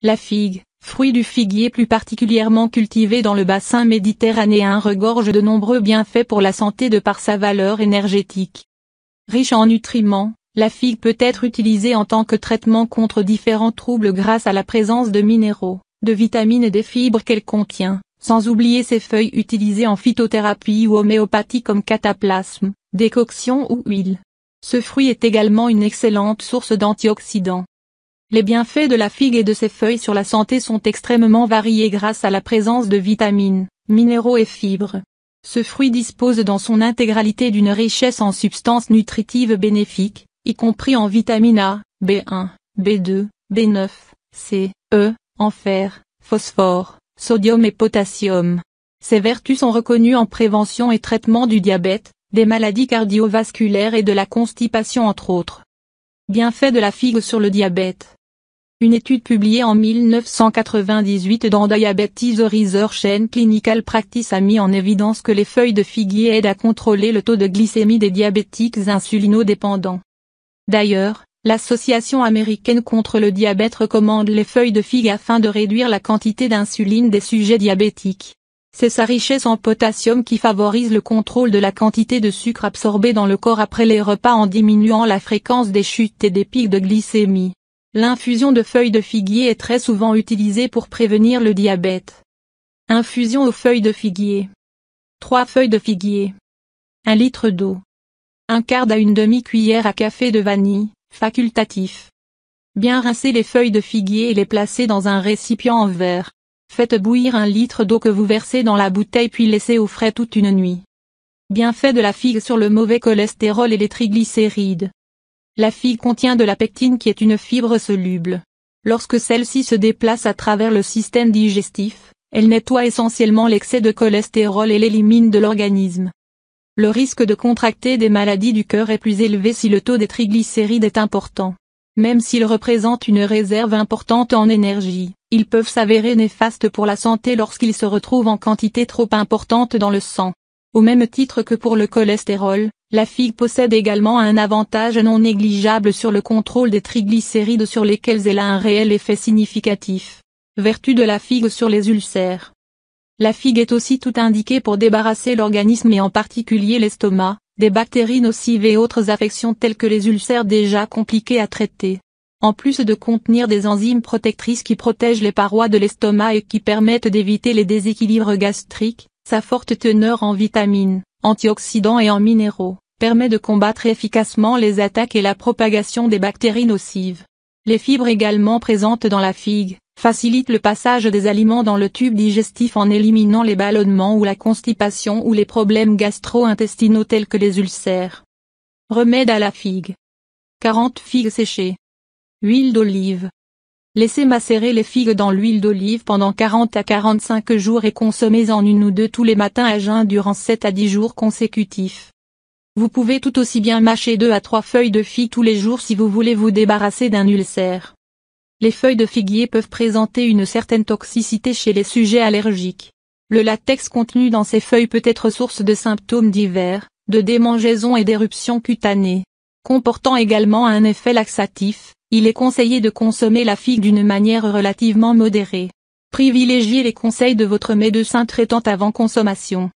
La figue, fruit du figuier plus particulièrement cultivé dans le bassin méditerranéen, regorge de nombreux bienfaits pour la santé de par sa valeur énergétique. Riche en nutriments, la figue peut être utilisée en tant que traitement contre différents troubles grâce à la présence de minéraux, de vitamines et des fibres qu'elle contient, sans oublier ses feuilles utilisées en phytothérapie ou homéopathie comme cataplasme, décoction ou huile. Ce fruit est également une excellente source d'antioxydants. Les bienfaits de la figue et de ses feuilles sur la santé sont extrêmement variés grâce à la présence de vitamines, minéraux et fibres. Ce fruit dispose dans son intégralité d'une richesse en substances nutritives bénéfiques, y compris en vitamine A, B1, B2, B9, C, E, en fer, phosphore, sodium et potassium. Ses vertus sont reconnues en prévention et traitement du diabète, des maladies cardiovasculaires et de la constipation entre autres. Bienfaits de la figue sur le diabète. Une étude publiée en 1998 dans Diabetes Research and Clinical Practice a mis en évidence que les feuilles de figuier aident à contrôler le taux de glycémie des diabétiques insulinodépendants. D'ailleurs, l'Association américaine contre le diabète recommande les feuilles de figue afin de réduire la quantité d'insuline des sujets diabétiques. C'est sa richesse en potassium qui favorise le contrôle de la quantité de sucre absorbé dans le corps après les repas en diminuant la fréquence des chutes et des pics de glycémie. L'infusion de feuilles de figuier est très souvent utilisée pour prévenir le diabète. Infusion aux feuilles de figuier. 3 feuilles de figuier. 1 litre d'eau. 1/4 à une demi-cuillère à café de vanille, facultatif. Bien rincer les feuilles de figuier et les placer dans un récipient en verre. Faites bouillir 1 litre d'eau que vous versez dans la bouteille puis laissez au frais toute une nuit. Bienfaits de la figue sur le mauvais cholestérol et les triglycérides. La figue contient de la pectine qui est une fibre soluble. Lorsque celle-ci se déplace à travers le système digestif, elle nettoie essentiellement l'excès de cholestérol et l'élimine de l'organisme. Le risque de contracter des maladies du cœur est plus élevé si le taux des triglycérides est important. Même s'ils représentent une réserve importante en énergie, ils peuvent s'avérer néfastes pour la santé lorsqu'ils se retrouvent en quantité trop importante dans le sang. Au même titre que pour le cholestérol, la figue possède également un avantage non négligeable sur le contrôle des triglycérides sur lesquels elle a un réel effet significatif. Vertu de la figue sur les ulcères. La figue est aussi tout indiquée pour débarrasser l'organisme et en particulier l'estomac, des bactéries nocives et autres affections telles que les ulcères déjà compliqués à traiter. En plus de contenir des enzymes protectrices qui protègent les parois de l'estomac et qui permettent d'éviter les déséquilibres gastriques, sa forte teneur en vitamines, antioxydants et en minéraux, permet de combattre efficacement les attaques et la propagation des bactéries nocives. Les fibres également présentes dans la figue facilitent le passage des aliments dans le tube digestif en éliminant les ballonnements ou la constipation ou les problèmes gastro-intestinaux tels que les ulcères. Remède à la figue. 40 figues séchées. Huile d'olive. Laissez macérer les figues dans l'huile d'olive pendant 40 à 45 jours et consommez en 1 ou 2 tous les matins à jeun durant 7 à 10 jours consécutifs. Vous pouvez tout aussi bien mâcher 2 à 3 feuilles de figue tous les jours si vous voulez vous débarrasser d'un ulcère. Les feuilles de figuier peuvent présenter une certaine toxicité chez les sujets allergiques. Le latex contenu dans ces feuilles peut être source de symptômes divers, de démangeaisons et d'éruptions cutanées. Comportant également un effet laxatif, il est conseillé de consommer la figue d'une manière relativement modérée. Privilégiez les conseils de votre médecin traitant avant consommation.